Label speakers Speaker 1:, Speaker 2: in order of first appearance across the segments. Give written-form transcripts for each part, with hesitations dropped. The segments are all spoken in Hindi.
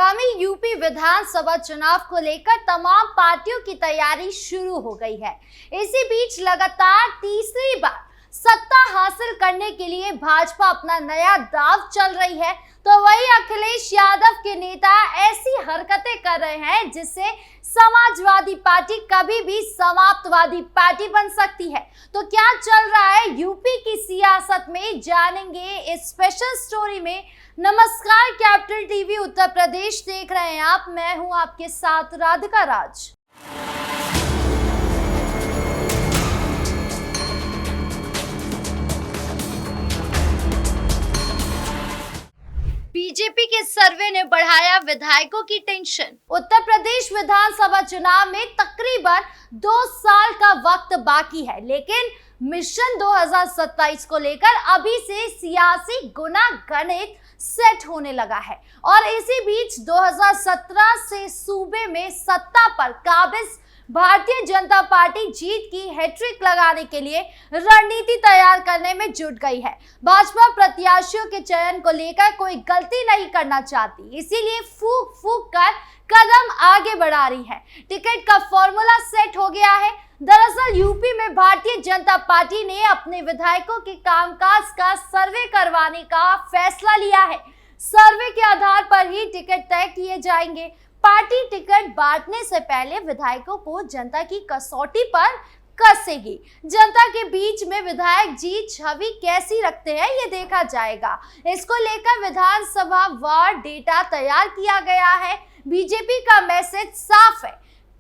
Speaker 1: आगामी यूपी विधानसभा चुनाव को लेकर तमाम पार्टियों की तैयारी शुरू हो गई है। इसी बीच लगातार तीसरी बार सत्ता हासिल करने के लिए भाजपा अपना नया दांव चल रही है, तो वही अखिलेश यादव के नेता ऐसी हरकतें कर रहे हैं जिससे समाजवादी पार्टी कभी भी समाप्तवादी पार्टी बन सकती है। तो क्या चल रहा है यूपी की सियासत में, जानेंगे इस स्पेशल स्टोरी में। नमस्कार, कैपिटल टीवी उत्तर प्रदेश देख रहे हैं आप। मैं हूं आपके साथ राधिका राज। बीजेपी के सर्वे ने बढ़ाया विधायकों की टेंशन। उत्तर प्रदेश विधानसभा चुनाव में तकरीबन 2 साल का वक्त बाकी है, लेकिन मिशन 2027 को लेकर अभी से सियासी गुना गणित सेट होने लगा है। और इसी बीच 2017 से सूबे में सत्ता पर काबिज भारतीय जनता पार्टी जीत की हैट्रिक लगाने के लिए रणनीति तैयार करने में जुट गई है। भाजपा प्रत्याशियों के चयन को लेकर कोई गलती नहीं करना चाहती, इसीलिए फूक फूक कर कदम आगे बढ़ा रही है। टिकट का फॉर्मूला सेट हो गया है। दरअसल यूपी में भारतीय जनता पार्टी ने अपने विधायकों के कामकाज का सर्वे करवाने का फैसला लिया है। सर्वे के आधार पर ही टिकट तय किए जाएंगे। पार्टी टिकट बांटने से पहले विधायकों को जनता की कसौटी पर कसेगी। जनता के बीच में विधायक जी छवि कैसी रखते हैं, ये देखा जाएगा। इसको लेकर विधानसभा वार डेटा तैयार किया गया है। बीजेपी का मैसेज साफ है,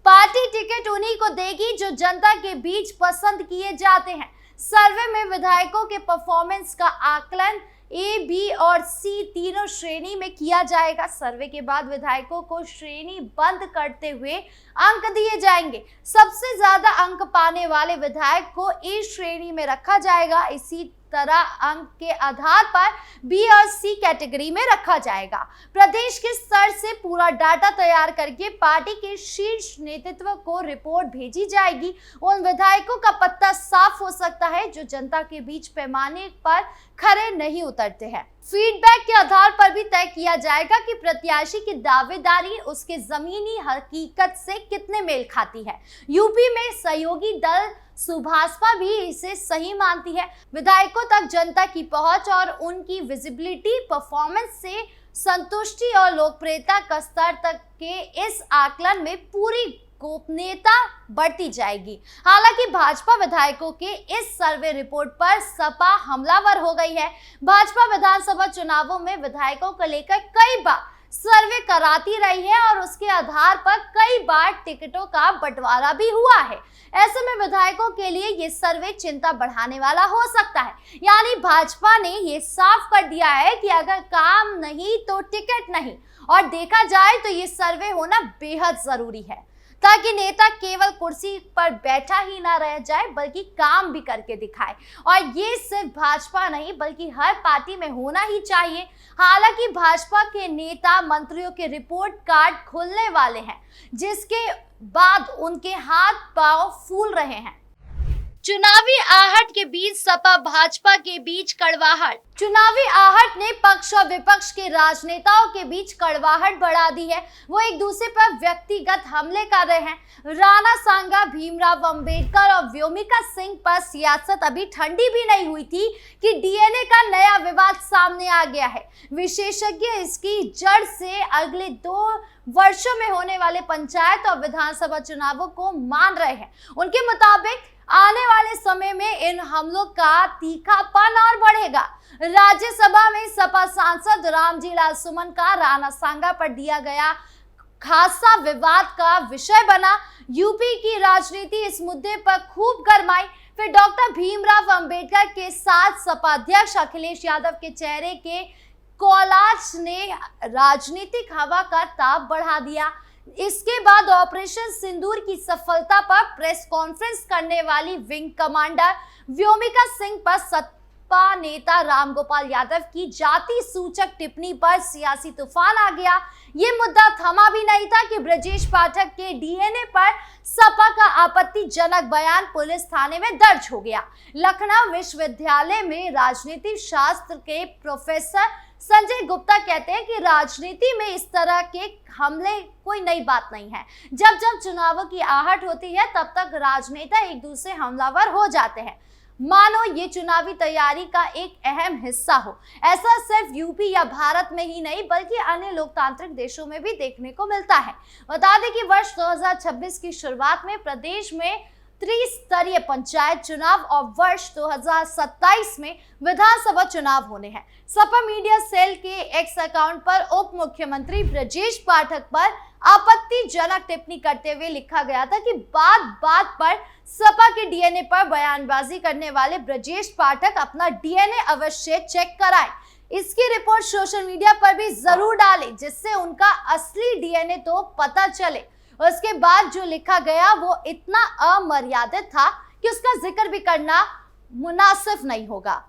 Speaker 1: पार्टी टिकट उन्हीं को देगी जो जनता के बीच पसंद किए जाते हैं। सर्वे में विधायकों के परफॉर्मेंस का आकलन ए, बी और सी तीनों श्रेणी में किया जाएगा। सर्वे के बाद विधायकों को श्रेणी बंद करते हुए अंक दिए जाएंगे। सबसे ज्यादा अंक पाने वाले विधायक को ए श्रेणी में रखा जाएगा। इसी तरह अंक के आधार पर बी और सी कैटेगरी में रखा जाएगा। प्रदेश के स्तर से पूरा डाटा तैयार करके पार्टी के शीर्ष नेतृत्व को रिपोर्ट भेजी जाएगी। उन विधायकों का पत्ता साफ हो सकता है जो जनता के बीच पैमाने पर खरे नहीं उतरते हैं। फीडबैक के आधार पर भी तय किया जाएगा कि प्रत्याशी की दावेदारी उसके जमीनी हकीकत से कितने मेल खाती है। यूपी में सहयोगी दल सुभाषपा भी इसे सही मानती है। विधायकों तक जनता की पहुंच और उनकी विजिबिलिटी, परफॉर्मेंस से संतुष्टि और लोकप्रियता का स्तर तक के इस आकलन में पूरी गोपनीयता बढ़ती जाएगी। हालांकि भाजपा विधायकों के इस सर्वे रिपोर्ट पर सपा हमलावर हो गई है। भाजपा विधानसभा चुनावों में विधायकों को लेकर कई बार सर्वे कराती रही है और उसके आधार पर कई बार टिकटों का बंटवारा भी हुआ है। ऐसे में विधायकों के लिए ये सर्वे चिंता बढ़ाने वाला हो सकता है। यानी भाजपा ने ये साफ कर दिया है कि अगर काम नहीं तो टिकट नहीं, और देखा जाए तो ये सर्वे होना बेहद जरूरी है ताकि नेता केवल कुर्सी पर बैठा ही ना रह जाए बल्कि काम भी करके दिखाए। और ये सिर्फ भाजपा नहीं बल्कि हर पार्टी में होना ही चाहिए। हालांकि भाजपा के नेता मंत्रियों के रिपोर्ट कार्ड खुलने वाले हैं, जिसके बाद उनके हाथ पांव फूल रहे हैं। चुनावी आहट के बीच सपा भाजपा के बीच कड़वाहट। चुनावी आहट ने पक्ष और विपक्ष के राजनेताओं के बीच कड़वाहट बढ़ा दी है। वो एक दूसरे पर व्यक्तिगत हमले कर रहे हैं। राणा सांगा, भीमराव अंबेडकर और व्योमिका सिंह पर सियासत अभी ठंडी भी नहीं हुई थी कि डीएनए का नया विवाद सामने आ गया है। विशेषज्ञ इसकी जड़ से अगले 2 वर्षों में होने वाले पंचायत और विधानसभा चुनावों को मान रहे हैं। उनके मुताबिक आने वाले समय में इन हमलों का तीखापन और बढ़ेगा। राज्यसभा में सपा सांसद रामजी लाल सुमन का राणा सांगा पर दिया गया खासा विवाद का विषय बना। यूपी की राजनीति इस मुद्दे पर खूब गरमाई। फिर डॉक्टर भीमराव अंबेडकर के साथ सपा अध्यक्ष अखिलेश यादव के चेहरे के कोलाज ने राजनीतिक हवा का ताप बढ़ा दिया। इसके बाद ऑपरेशन सिंदूर की सफलता पर प्रेस कॉन्फ्रेंस करने वाली विंग कमांडर व्योमिका सिंह पर सपा नेता रामगोपाल यादव की जाति सूचक टिप्पणी पर सियासी तूफान आ गया। ये मुद्दा थमा भी नहीं था कि ब्रजेश पाठक के डीएनए पर सपा का आपत्तिजनक बयान पुलिस थाने में दर्ज हो गया। लखनऊ विश्वविद्यालय में राजनीति शास्त्र के प्रोफेसर संजय गुप्ता कहते हैं कि राजनीति में इस तरह के हमले कोई नई बात नहीं है। जब जब चुनावों की आहट होती है तब तक राजनेता एक दूसरे हमलावर हो जाते हैं, मानो ये चुनावी तैयारी का एक अहम हिस्सा हो। ऐसा सिर्फ यूपी या भारत में ही नहीं बल्कि अन्य लोकतांत्रिक देशों में भी देखने को मिलता है। बता दें कि वर्ष 2026 की शुरुआत में प्रदेश में त्रिस्तरीय पंचायत चुनाव और वर्ष 2027 में विधानसभा चुनाव होने हैं। सपा मीडिया सेल के एक्स अकाउंट पर उप मुख्यमंत्री ब्रजेश पाठक पर आपत्तिजनक टिप्पणी करते हुए लिखा गया था कि बात बात पर सपा के डीएनए पर बयानबाजी करने वाले ब्रजेश पाठक अपना डीएनए अवश्य चेक कराएं। इसकी रिपोर्ट सोशल मीडिया पर भी जरूर डालें जिससे उनका असली डीएनए तो पता चले। उसके बाद जो लिखा गया वो इतना अमर्यादित था कि उसका जिक्र भी करना मुनासिब नहीं होगा।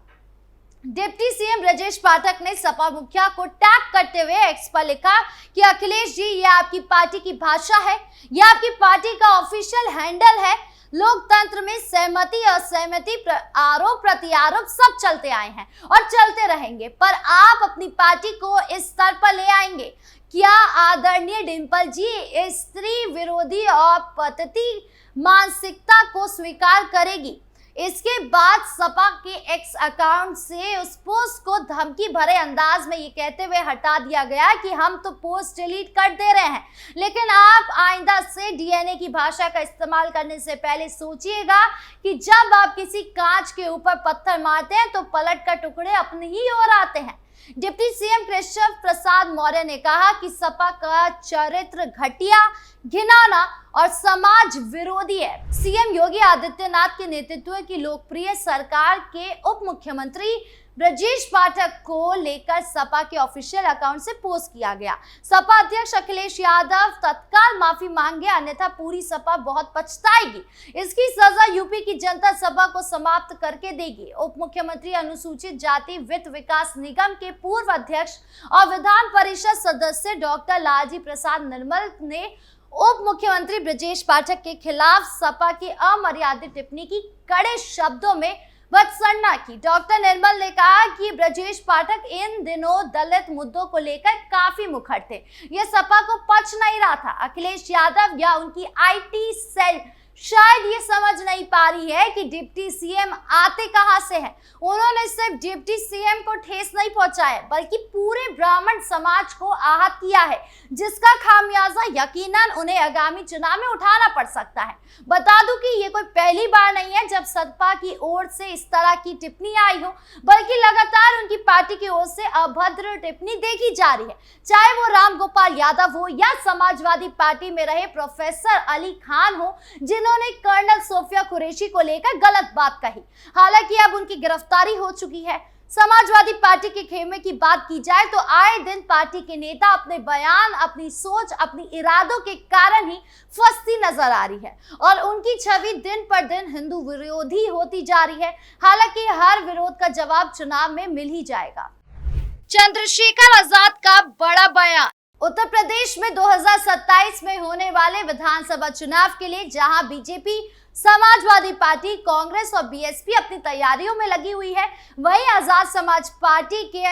Speaker 1: डिप्टी सीएम ब्रजेश पाठक ने सपा मुखिया को टैग करते हुए एक्स पर लिखा कि अखिलेश जी, ये आपकी पार्टी की भाषा है, ये आपकी पार्टी का ऑफिशियल हैंडल है। लोकतंत्र में सहमति असहमति आरोप प्रत्यारोप सब चलते आए हैं और चलते रहेंगे, पर आप अपनी पार्टी को इस स्तर पर ले आएंगे। क्या आदरणीय डिंपल जी स्त्री विरोधी और पतती मानसिकता को स्वीकार करेगी? इसके बाद सपा के एक्स अकाउंट से उस पोस्ट को धमकी भरे अंदाज में ये कहते हुए हटा दिया गया कि हम तो पोस्ट डिलीट कर दे रहे हैं, लेकिन आप आइंदा से डीएनए की भाषा का इस्तेमाल करने से पहले सोचिएगा कि जब आप किसी कांच के ऊपर पत्थर मारते हैं तो पलट कर टुकड़े अपनी ही ओर आते हैं। डिप्टी सीएम केशव प्रसाद मौर्य ने कहा कि सपा का चरित्र घटिया, घिनौना और समाज विरोधी है। सीएम योगी आदित्यनाथ के नेतृत्व की लोकप्रिय सरकार के उप मुख्यमंत्री ब्रजेश पाठक को लेकर सपा के ऑफिशियल अकाउंट से पोस्ट किया गया। सपा अध्यक्ष अखिलेश यादव तत्काल माफी मांगे, अन्यथा पूरी सपा बहुत पछताएगी। इसकी सजा यूपी की जनता सपा को समाप्त करके देगी। उप मुख्यमंत्री अनुसूचित जाति वित्त विकास निगम के पूर्व अध्यक्ष और विधान परिषद सदस्य डॉक्टर लालजी प्रसाद निर्मल ने उप मुख्यमंत्री ब्रजेश पाठक के खिलाफ सपा की अमर्यादित टिप्पणी की कड़े शब्दों में भत्सना की। डॉक्टर निर्मल ने कहा कि ब्रजेश पाठक इन दिनों दलित मुद्दों को लेकर काफी मुखर थे, यह सपा को पच नहीं रहा था। अखिलेश यादव या उनकी आईटी सेल शायद ये समझ नहीं पा रही है कि डिप्टी सीएम आते कहां से हैं। उन्होंने सिर्फ डिप्टी सीएम को ठेस नहीं पहुंचाया बल्कि पूरे ब्राह्मण समाज को आहत किया है, जिसका खामियाजा यकीनन उन्हें आगामी चुनाव में उठाना पड़ सकता है। बता दूं कि ये कोई पहली बार नहीं है जब सपा की ओर से इस तरह की टिप्पणी आई हो, बल्कि लगातार उनकी पार्टी की ओर से अभद्र टिप्पणी देखी जा रही है। चाहे वो रामगोपाल यादव हो या समाजवादी पार्टी में रहे प्रोफेसर अली खान हो, जिन्होंने कर्नल सोफिया कुरैशी को लेकर गलत बात कही। हालांकि अब उनकी गिरफ्तारी हो चुकी है। समाजवादी पार्टी के खेमे की बात की जाए तो आए दिन पार्टी के नेता अपने बयान, अपनी सोच, अपनी इरादों के कारण ही फंसती नजर आ रही है और उनकी छवि दिन पर दिन हिंदू विरोधी होती जा रही है। हालांकि हर विरोध का जवाब चुनाव में मिल ही जाएगा। चंद्रशेखर आजाद का बड़ा बयान। उत्तर प्रदेश में 2027 में होने वाले विधानसभा चुनाव के लिए जहां बीजेपी, समाजवादी पार्टी, कांग्रेस और बीएसपी अपनी तैयारियों में लगी हुई है, वहीं आजाद समाज पार्टी के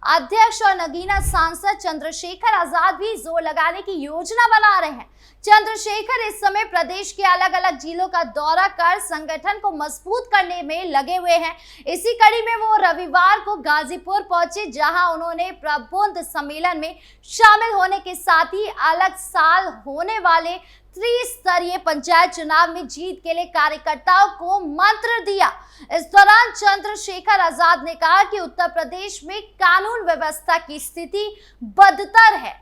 Speaker 1: अध्यक्ष और नगीना सांसद चंद्रशेखर आजाद भी जोर लगाने की योजना बना रहे हैं। चंद्रशेखर इस समय प्रदेश के अलग अलग जिलों का दौरा कर संगठन को मजबूत करने में लगे हुए हैं। इसी कड़ी में वो रविवार को गाजीपुर पहुंचे, जहां उन्होंने प्रबुद्ध सम्मेलन में शामिल होने के साथ ही अलग साल होने वाले त्रिस्तरीय पंचायत चुनाव में जीत के लिए कार्यकर्ताओं को मंत्र दिया। इस दौरान चंद्रशेखर आजाद ने कहा कि उत्तर प्रदेश में कानून व्यवस्था की स्थिति बदतर है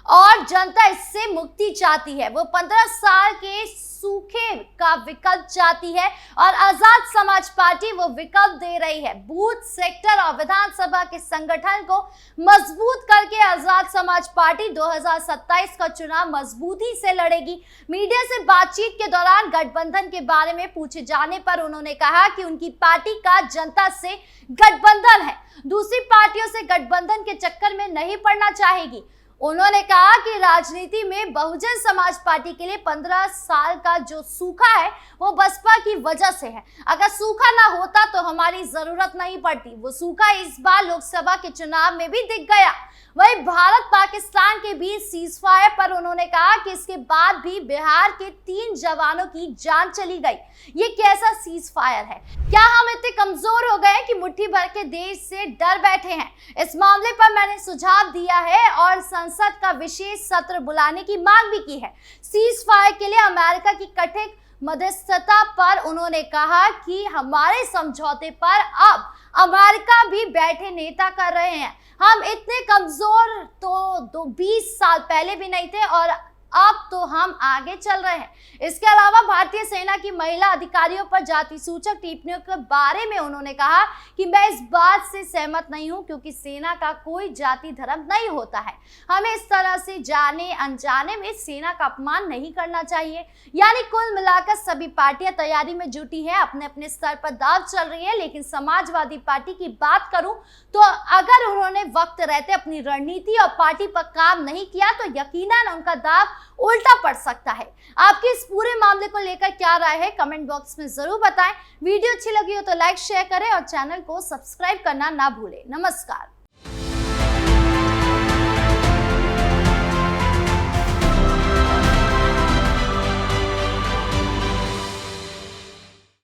Speaker 1: और जनता इससे मुक्ति चाहती है। वो 15 साल के सूखे का विकल्प चाहती है और आजाद समाज पार्टी वो विकल्प दे रही है। बूथ, सेक्टर और विधानसभा के संगठन को मजबूत करके आजाद समाज पार्टी 2027 का चुनाव मजबूती से लड़ेगी। मीडिया से बातचीत के दौरान गठबंधन के बारे में पूछे जाने पर उन्होंने कहा कि उनकी पार्टी का जनता से गठबंधन है, दूसरी पार्टियों से गठबंधन के चक्कर में नहीं पड़ना चाहेगी। उन्होंने कहा कि राजनीति में बहुजन समाज पार्टी के लिए 15 साल का जो सूखा है वो बसपा की वजह से है। अगर सूखा ना होता तो हमारी जरूरत नहीं पड़ती। वो सूखा इस बार लोकसभा के चुनाव में भी दिख गया। वही भारत पाकिस्तान के बीच सीज फायर पर उन्होंने कहा कि इसके बाद भी बिहार के 3 जवानों की जान चली गई। ये कैसा सीज फायर है? क्या हम इतने कमजोर हो गए कि मुट्ठी भर के देश से डर बैठे हैं? इस मामले पर मैंने सुझाव दिया है और संसद का विशेष सत्र बुलाने की मांग भी की है। सीज फायर के लिए अमेरिका की कथित मध्यस्थता पर उन्होंने कहा कि हमारे समझौते पर अब अमेरिका भी बैठे नेता कर रहे हैं। हम इतने कमजोर तो 20 साल पहले भी नहीं थे और अब तो हम आगे चल रहे हैं। इसके अलावा भारतीय सेना की महिला अधिकारियों पर जाति सूचक टिप्पणियों के बारे में उन्होंने कहा कि मैं इस बात से सहमत नहीं हूं, क्योंकि सेना का कोई जाति धर्म नहीं होता है। हमें इस तरह से जाने अनजाने में सेना का अपमान नहीं करना चाहिए। यानी कुल मिलाकर सभी पार्टियां तैयारी में जुटी हैं, अपने अपने स्तर पर दाव चल रही है। लेकिन समाजवादी पार्टी की बात करूं तो अगर उन्होंने वक्त रहते अपनी रणनीति और पार्टी पर काम नहीं किया तो यकीनन उनका दाव उल्टा पड़ सकता है। आपकी इस पूरे मामले को लेकर क्या राय है, कमेंट बॉक्स में जरूर बताएं। वीडियो अच्छी लगी हो तो लाइक शेयर करें और चैनल को सब्सक्राइब करना ना भूलें। नमस्कार।